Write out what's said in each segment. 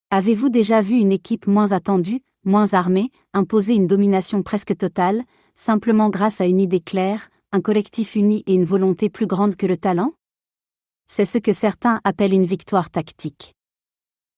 Avez-vous déjà vu une équipe moins attendue, moins armée, imposer une domination presque totale, simplement grâce à une idée claire, un collectif uni et une volonté plus grande que le talent? C'est ce que certains appellent une victoire tactique.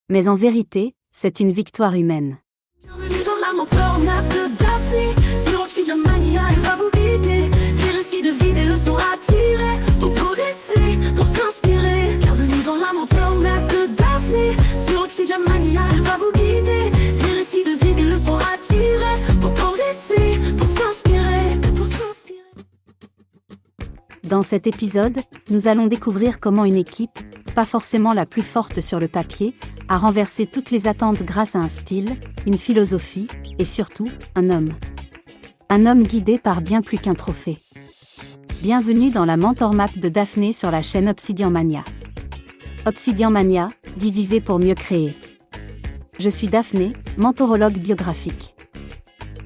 Mais en vérité, c'est une victoire humaine. Bienvenue dans la tornade de Daphné. Sur Oxygène Mania, elle va vous guider. Des récits de vie, des leçons à tirer. Pour progresser, pour s'inspirer. Bienvenue dans la tornade de Daphné. Sur Oxygène Mania, elle va vous guider. Des récits de vie, des leçons à tirer. Pour progresser, pour s'inspirer, pour s'inspirer. Dans cet épisode, nous allons découvrir comment une équipe, pas forcément la plus forte sur le papier, a renversé toutes les attentes grâce à un style, une philosophie, et surtout, un homme. Un homme guidé par bien plus qu'un trophée. Bienvenue dans la Mentor Map de Daphné sur la chaîne Obsidian Mania. Obsidian Mania, divisé pour mieux créer. Je suis Daphné, mentorologue biographique.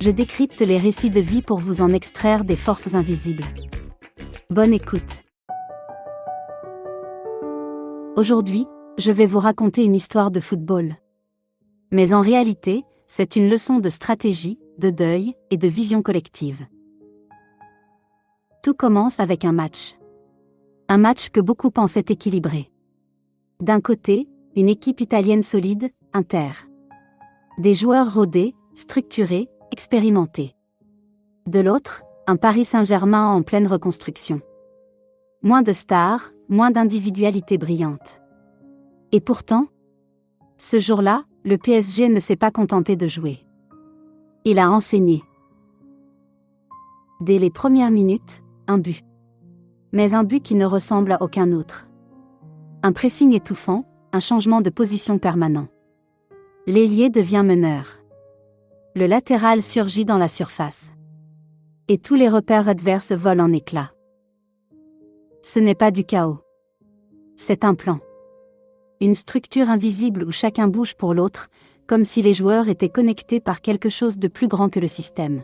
Je décrypte les récits de vie pour vous en extraire des forces invisibles. Bonne écoute. Aujourd'hui, je vais vous raconter une histoire de football. Mais en réalité, c'est une leçon de stratégie, de deuil et de vision collective. Tout commence avec un match. Un match que beaucoup pensaient équilibré. D'un côté, une équipe italienne solide, Inter. Des joueurs rodés, structurés, expérimentés. De l'autre, un Paris Saint-Germain en pleine reconstruction. Moins de stars, moins d'individualités brillantes. Et pourtant, ce jour-là, le PSG ne s'est pas contenté de jouer. Il a enseigné. Dès les premières minutes, un but. Mais un but qui ne ressemble à aucun autre. Un pressing étouffant, un changement de position permanent. L'ailier devient meneur. Le latéral surgit dans la surface. Et tous les repères adverses volent en éclats. Ce n'est pas du chaos. C'est un plan. Une structure invisible où chacun bouge pour l'autre, comme si les joueurs étaient connectés par quelque chose de plus grand que le système.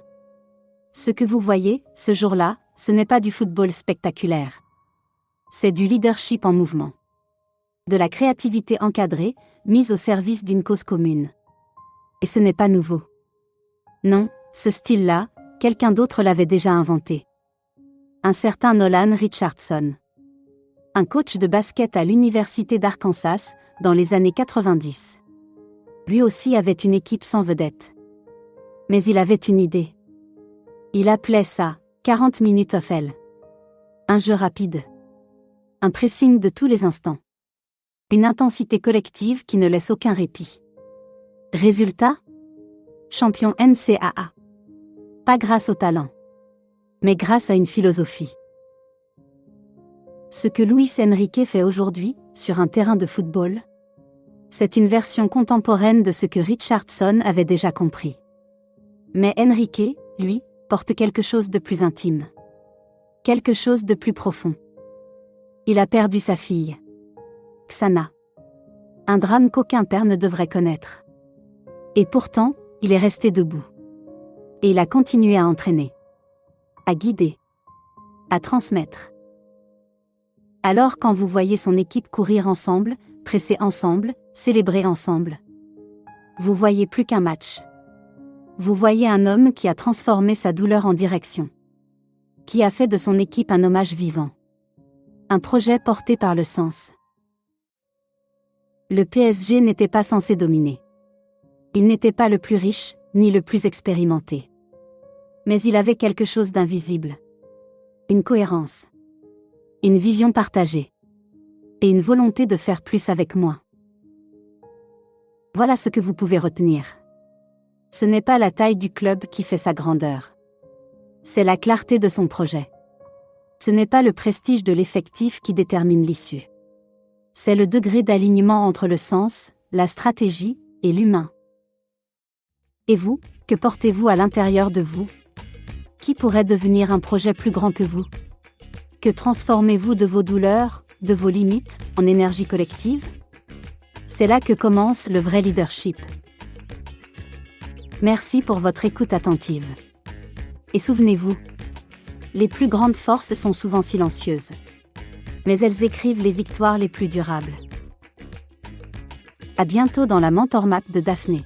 Ce que vous voyez, ce jour-là, ce n'est pas du football spectaculaire. C'est du leadership en mouvement. De la créativité encadrée, mise au service d'une cause commune. Et ce n'est pas nouveau. Non, ce style-là, quelqu'un d'autre l'avait déjà inventé. Un certain Nolan Richardson. Un coach de basket à l'université d'Arkansas, dans les années 90. Lui aussi avait une équipe sans vedette. Mais il avait une idée. Il appelait ça 40 minutes of hell. Un jeu rapide. Un pressing de tous les instants. Une intensité collective qui ne laisse aucun répit. Résultat ? Champion NCAA. Pas grâce au talent, mais grâce à une philosophie. Ce que Luis Enrique fait aujourd'hui, sur un terrain de football, c'est une version contemporaine de ce que Richardson avait déjà compris. Mais Enrique, lui, porte quelque chose de plus intime. Quelque chose de plus profond. Il a perdu sa fille. Xana. Un drame qu'aucun père ne devrait connaître. Et pourtant, il est resté debout. Et il a continué à entraîner. À guider. À transmettre. Alors quand vous voyez son équipe courir ensemble, presser ensemble, célébrer ensemble, vous voyez plus qu'un match. Vous voyez un homme qui a transformé sa douleur en direction. Qui a fait de son équipe un hommage vivant. Un projet porté par le sens. Le PSG n'était pas censé dominer. Il n'était pas le plus riche, ni le plus expérimenté. Mais il avait quelque chose d'invisible. Une cohérence. Une vision partagée. Et une volonté de faire plus avec moins. Voilà ce que vous pouvez retenir. Ce n'est pas la taille du club qui fait sa grandeur. C'est la clarté de son projet. Ce n'est pas le prestige de l'effectif qui détermine l'issue. C'est le degré d'alignement entre le sens, la stratégie et l'humain. Et vous, que portez-vous à l'intérieur de vous ? Qui pourrait devenir un projet plus grand que vous ? Que transformez-vous de vos douleurs, de vos limites, en énergie collective ? C'est là que commence le vrai leadership. Merci pour votre écoute attentive. Et souvenez-vous, les plus grandes forces sont souvent silencieuses. Mais elles écrivent les victoires les plus durables. À bientôt dans la Mentor Map de Daphné.